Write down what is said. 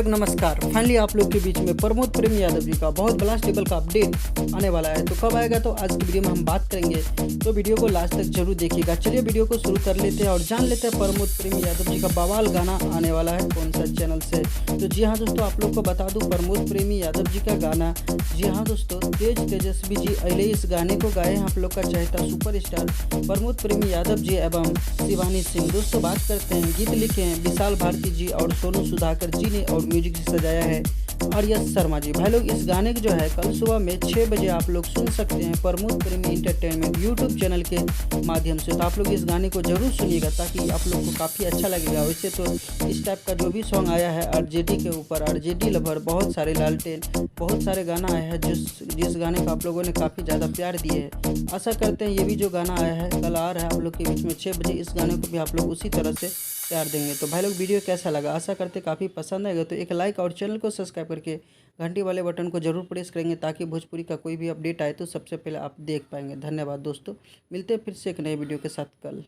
नमस्कार। फाइनली आप लोग के बीच में प्रमोद प्रेम यादव जी का बहुत ब्लास्ट लेवल का अपडेट आने वाला है। तो कब आएगा, तो आज की वीडियो में हम बात करेंगे, तो वीडियो को लास्ट तक जरूर देखिएगा। चलिए वीडियो को शुरू कर लेते हैं और जान लेते हैं प्रमोद प्रेम यादव जी का बवाल गाना आने वाला है कौन सा चैनल से। तो जी हाँ दोस्तों, आप लोग को बता दूं, प्रमोद प्रेमी यादव जी का गाना, जी हाँ दोस्तों, तेजस्वी जी अले इस गाने को गाए हैं आप लोग का चहेता सुपरस्टार प्रमोद प्रेमी यादव जी एवं शिवानी सिंह। दोस्तों बात करते हैं, गीत लिखे हैं विशाल भारती जी और सोनू सुधाकर जी ने और म्यूजिक सजाया है आर्यस शर्मा जी। भाई लोग इस गाने की जो है कल सुबह में 6 बजे आप लोग सुन सकते हैं प्रमोद प्रेमी इंटरटेनमेंट यूट्यूब चैनल के माध्यम से। तो आप लोग इस गाने को जरूर सुनिएगा ताकि आप लोग को काफ़ी अच्छा लगेगा। वैसे तो इस टाइप का जो भी सॉन्ग आया है आरजेडी के ऊपर, आरजेडी लवर, बहुत सारे लालटेन, बहुत सारे गाना आया है जिस गाने को आप लोगों ने काफ़ी ज़्यादा प्यार दिए है। आशा करते हैं ये भी जो गाना आया है कल आ रहा है आप लोग के बीच में 6 बजे, इस गाने को भी आप लोग उसी तरह से प्यार देंगे। तो भाई लोग वीडियो कैसा लगा, आशा करते काफ़ी पसंद आएगा। तो एक लाइक और चैनल को सब्सक्राइब करके घंटी वाले बटन को जरूर प्रेस करेंगे ताकि भोजपुरी का कोई भी अपडेट आए तो सबसे पहले आप देख पाएंगे। धन्यवाद दोस्तों, मिलते हैं फिर से एक नए वीडियो के साथ कल।